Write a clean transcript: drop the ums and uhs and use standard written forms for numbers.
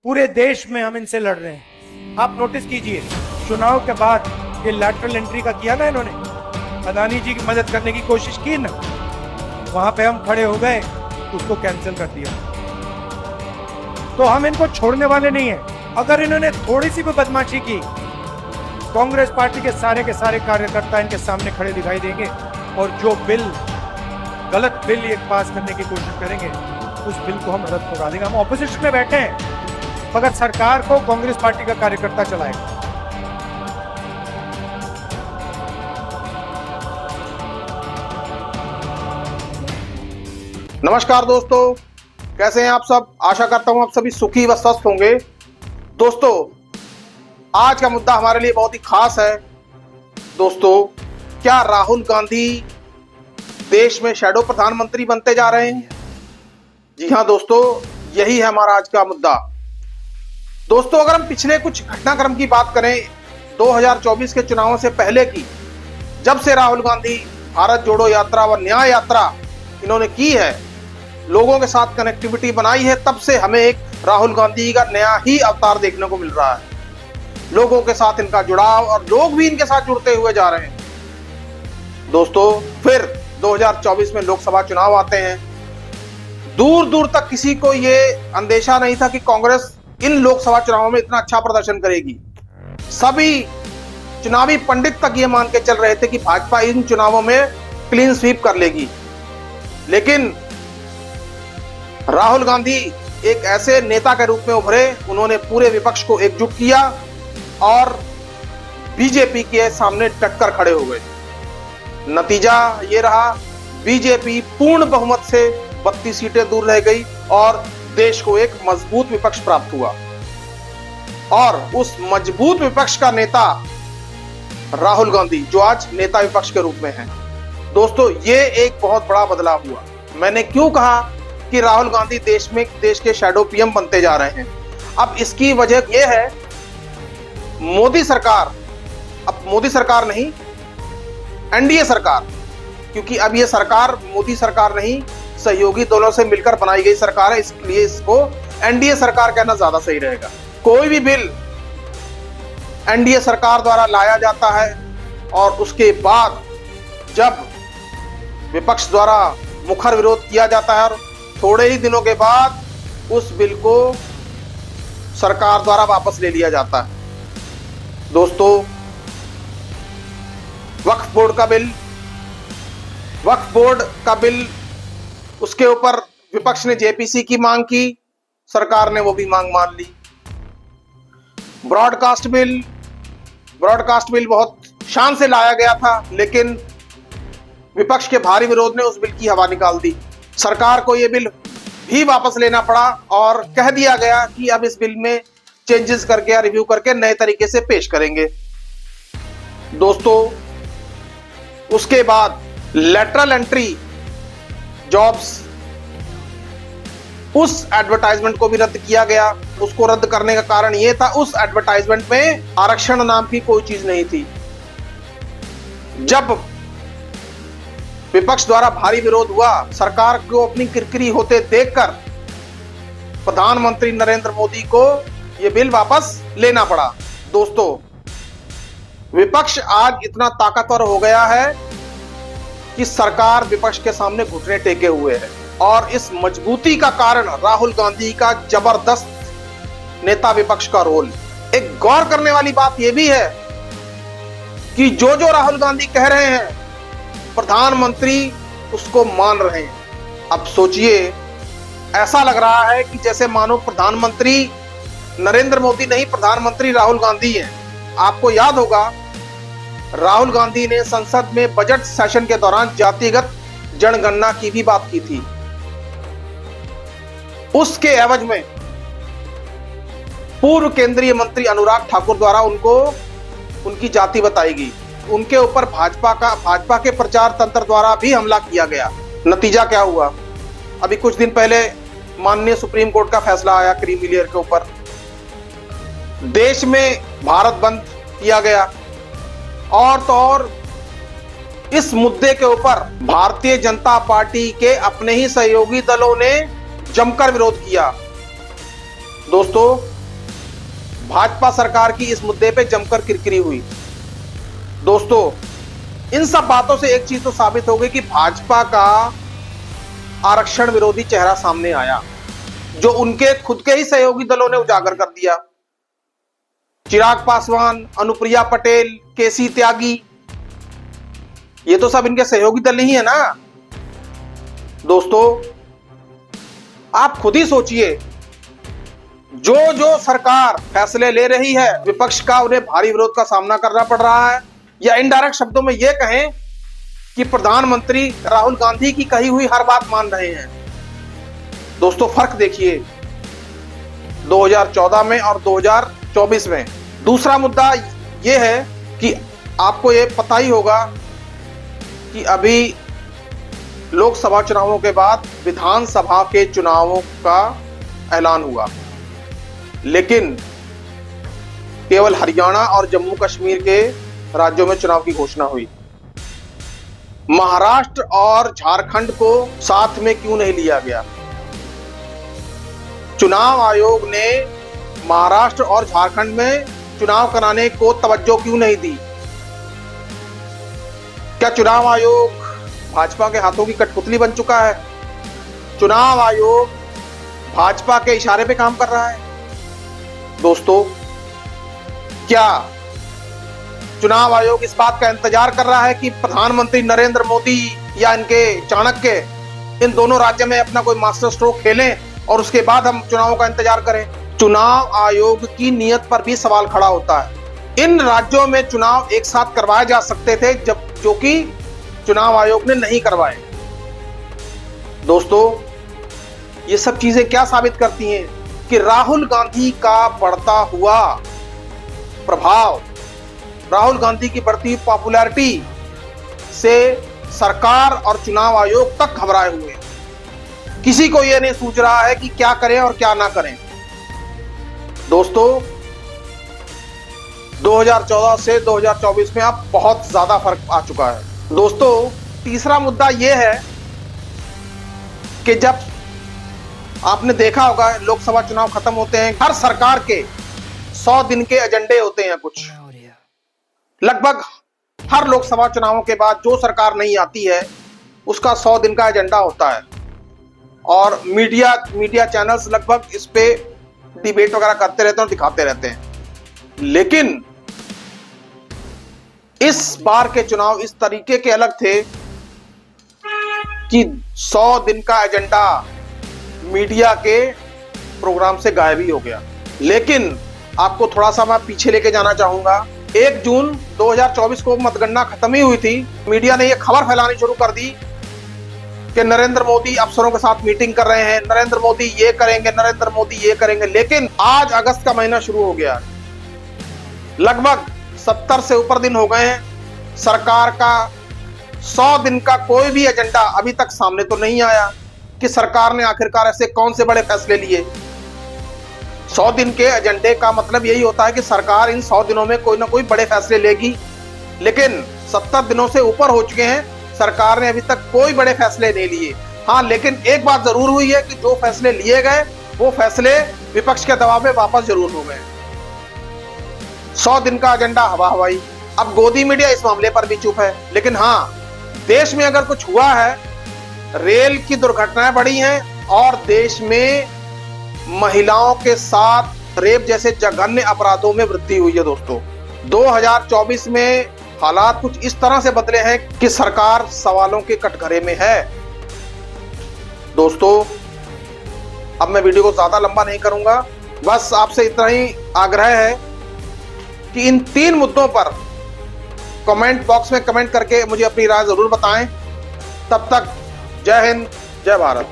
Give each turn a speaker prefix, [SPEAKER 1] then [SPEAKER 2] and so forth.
[SPEAKER 1] पूरे देश में हम इनसे लड़ रहे हैं। आप नोटिस कीजिए, चुनाव के बाद ये लैटरल एंट्री का किया ना इन्होंने, अदानी जी की मदद करने की कोशिश की ना, वहां पे हम खड़े हो गए, उसको कैंसिल कर दिया। तो हम इनको छोड़ने वाले नहीं है। अगर इन्होंने थोड़ी सी भी बदमाशी की, कांग्रेस पार्टी के सारे कार्यकर्ता इनके सामने खड़े दिखाई देंगे और जो बिल, गलत बिल ये पास करने की कोशिश करेंगे, उस बिल को हम रद्द करा देंगे। हम ऑपोजिशन में बैठे हैं मगर सरकार को कांग्रेस पार्टी का कार्यकर्ता चलाएगा।
[SPEAKER 2] नमस्कार दोस्तों, कैसे हैं आप सब। आशा करता हूं आप सभी सुखी व स्वस्थ होंगे। दोस्तों, आज का मुद्दा हमारे लिए बहुत ही खास है। दोस्तों, क्या राहुल गांधी देश में शैडो प्रधानमंत्री बनते जा रहे हैं? जी हां दोस्तों, यही है हमारा आज का मुद्दा। दोस्तों, अगर हम पिछले कुछ घटनाक्रम की बात करें 2024 के चुनावों से पहले की, जब से राहुल गांधी भारत जोड़ो यात्रा व न्याय यात्रा इन्होंने की है, लोगों के साथ कनेक्टिविटी बनाई है, तब से हमें एक राहुल गांधी का नया ही अवतार देखने को मिल रहा है। लोगों के साथ इनका जुड़ाव और लोग भी इनके साथ जुड़ते हुए जा रहे हैं। दोस्तों, फिर 2024 में लोकसभा चुनाव आते हैं। दूर दूर तक किसी को यह अंदेशा नहीं था कि कांग्रेस इन लोकसभा चुनावों में इतना अच्छा प्रदर्शन करेगी। सभी चुनावी पंडित तक ये मान के चल रहे थे कि भाजपा इन चुनावों में क्लीन स्वीप कर लेगी। लेकिन राहुल गांधी एक ऐसे नेता के रूप में उभरे, उन्होंने पूरे विपक्ष को एकजुट किया और बीजेपी के सामने डटकर खड़े हो गए। नतीजा ये रहा, बीजेपी पूर्ण बहुमत से 32 सीटें दूर रह गई और देश को एक मजबूत विपक्ष प्राप्त हुआ। और उस मजबूत विपक्ष का नेता राहुल गांधी, जो आज नेता विपक्ष के रूप में है। दोस्तों, ये एक बहुत बड़ा बदलाव हुआ। मैंने क्यों कहा कि राहुल गांधी देश के शैडो पीएम बनते जा रहे हैं? अब इसकी वजह यह है, मोदी सरकार, अब मोदी सरकार नहीं, एनडीए सरकार, क्योंकि अब ये सरकार मोदी सरकार नहीं, सहयोगी दलों से मिलकर बनाई गई सरकार है, इसलिए इसको एनडीए सरकार कहना ज्यादा सही रहेगा। कोई भी बिल एनडीए सरकार द्वारा लाया जाता है और उसके बाद जब विपक्ष द्वारा मुखर विरोध किया जाता है और थोड़े ही दिनों के बाद उस बिल को सरकार द्वारा वापस ले लिया जाता है। दोस्तों, वक्फ बोर्ड का बिल, उसके ऊपर विपक्ष ने जेपीसी की मांग की, सरकार ने वो भी मांग मान ली। ब्रॉडकास्ट बिल बहुत शान से लाया गया था, लेकिन विपक्ष के भारी विरोध ने उस बिल की हवा निकाल दी। सरकार को यह बिल भी वापस लेना पड़ा और कह दिया गया कि अब इस बिल में चेंजेस करके या रिव्यू करके नए तरीके से पेश करेंगे। दोस्तों, उसके बाद लैटरल एंट्री जॉब्स, उस एडवर्टाइजमेंट को भी रद्द किया गया। उसको रद्द करने का कारण यह था, उस एडवर्टाइजमेंट में आरक्षण नाम की कोई चीज नहीं थी। जब विपक्ष द्वारा भारी विरोध हुआ, सरकार को अपनी किरकिरी होते देखकर प्रधानमंत्री नरेंद्र मोदी को यह बिल वापस लेना पड़ा। दोस्तों, विपक्ष आज इतना ताकतवर हो गया है कि सरकार विपक्ष के सामने घुटने टेके हुए है और इस मजबूती का कारण राहुल गांधी का जबरदस्त नेता विपक्ष का रोल। एक गौर करने वाली बात यह भी है कि जो राहुल गांधी कह रहे हैं, प्रधानमंत्री उसको मान रहे हैं। अब सोचिए, ऐसा लग रहा है कि जैसे मानो प्रधानमंत्री नरेंद्र मोदी नहीं, प्रधानमंत्री राहुल गांधी हैं। आपको याद होगा, राहुल गांधी ने संसद में बजट सेशन के दौरान जातिगत जनगणना की भी बात की थी। उसके एवज में पूर्व केंद्रीय मंत्री अनुराग ठाकुर द्वारा उनकी जाति बताई गई। उनके ऊपर भाजपा के प्रचार तंत्र द्वारा भी हमला किया गया। नतीजा क्या हुआ? अभी कुछ दिन पहले माननीय सुप्रीम कोर्ट का फैसला आया क्रीमी लेयर के ऊपर। देश में भारत बंद किया गया और तो और इस मुद्दे के ऊपर भारतीय जनता पार्टी के अपने ही सहयोगी दलों ने जमकर विरोध किया। दोस्तों, भाजपा सरकार की इस मुद्दे पे जमकर किरकिरी हुई। दोस्तों, इन सब बातों से एक चीज तो साबित हो गई कि भाजपा का आरक्षण विरोधी चेहरा सामने आया, जो उनके खुद के ही सहयोगी दलों ने उजागर कर दिया। चिराग पासवान, अनुप्रिया पटेल, केसी त्यागी, ये तो सब इनके सहयोगी दल ही है ना। दोस्तों, आप खुद ही सोचिए, जो जो सरकार फैसले ले रही है, विपक्ष का उन्हें भारी विरोध का सामना करना पड़ रहा है, या इनडायरेक्ट शब्दों में यह कहें कि प्रधानमंत्री राहुल गांधी की कही हुई हर बात मान रहे हैं। दोस्तों, फर्क देखिए 2014 में और 2024 में। दूसरा मुद्दा यह है कि आपको यह पता ही होगा कि अभी लोकसभा चुनावों के बाद विधानसभा के चुनावों का ऐलान हुआ, लेकिन केवल हरियाणा और जम्मू कश्मीर के राज्यों में चुनाव की घोषणा हुई। महाराष्ट्र और झारखंड को साथ में क्यों नहीं लिया गया? चुनाव आयोग ने महाराष्ट्र और झारखंड में चुनाव कराने को तवज्जो क्यों नहीं दी? क्या चुनाव आयोग भाजपा के हाथों की कठपुतली बन चुका है? चुनाव आयोग भाजपा के इशारे पे काम कर रहा है? दोस्तों, क्या चुनाव आयोग इस बात का इंतजार कर रहा है कि प्रधानमंत्री नरेंद्र मोदी या इनके चाणक्य इन दोनों राज्यों में अपना कोई मास्टर स्ट्रोक खेलें और उसके बाद हम चुनावों का इंतजार करें? चुनाव आयोग की नीयत पर भी सवाल खड़ा होता है। इन राज्यों में चुनाव एक साथ करवाए जा सकते थे, जो कि चुनाव आयोग ने नहीं करवाए। दोस्तों, ये सब चीजें क्या साबित करती हैं कि राहुल गांधी का बढ़ता हुआ प्रभाव, राहुल गांधी की बढ़ती पॉपुलैरिटी से सरकार और चुनाव आयोग तक घबराए हुए हैं। किसी को यह नहीं सूझ रहा है कि क्या करें और क्या ना करें। दोस्तों, 2014 से 2024 में अब बहुत ज्यादा फर्क आ चुका है। दोस्तों, तीसरा मुद्दा यह है कि जब आपने देखा होगा लोकसभा चुनाव खत्म होते हैं, हर सरकार के 100 दिन के एजेंडे होते हैं। कुछ लगभग हर लोकसभा चुनावों के बाद जो सरकार नहीं आती है उसका 100 दिन का एजेंडा होता है, और मीडिया चैनल्स लगभग इस पे डिबेट वगैरह करते रहते हैं और दिखाते रहते हैं। लेकिन इस बार के चुनाव इस तरीके के अलग थे कि 100 दिन का एजेंडा मीडिया के प्रोग्राम से गायब ही हो गया। लेकिन आपको थोड़ा सा मैं पीछे लेके जाना चाहूंगा। 1 जून 2024 को मतगणना खत्म ही हुई थी, मीडिया ने यह खबर फैलानी शुरू कर दी कि नरेंद्र मोदी अफसरों के साथ मीटिंग कर रहे हैं, नरेंद्र मोदी ये करेंगे, नरेंद्र मोदी ये करेंगे। लेकिन आज अगस्त का महीना शुरू हो गया, लगभग 70 से ऊपर दिन हो गए हैं, सरकार का 100 दिन का कोई भी एजेंडा अभी तक सामने तो नहीं आया कि सरकार ने आखिरकार ऐसे कौन से बड़े फैसले लिए। 100 दिन के एजेंडे का मतलब यही होता है कि सरकार इन 100 दिनों में कोई ना कोई बड़े फैसले लेगी, लेकिन 70 दिनों से ऊपर हो चुके हैं, सरकार ने अभी तक कोई बड़े फैसले नहीं लिए। हाँ, लेकिन एक बात जरूर हुई है कि जो फैसले लिए गए वो फैसले विपक्ष के दबाव में वापस जरूर हो गए। 100 दिन का एजेंडा हवा हवाई। अब गोदी मीडिया इस मामले पर भी चुप है। लेकिन हाँ, देश में अगर कुछ हुआ है, रेल की दुर्घटनाएं बढ़ी हैं और देश में महिलाओं के साथ रेप जैसे जघन्य अपराधों में वृद्धि हुई है। दोस्तों, 2024 में हालात कुछ इस तरह से बदले हैं कि सरकार सवालों के कटघरे में है। दोस्तों, अब मैं वीडियो को ज्यादा लंबा नहीं करूंगा, बस आपसे इतना ही आग्रह है कि इन 3 मुद्दों पर कमेंट बॉक्स में कमेंट करके मुझे अपनी राय जरूर बताएं। तब तक जय हिंद, जय भारत।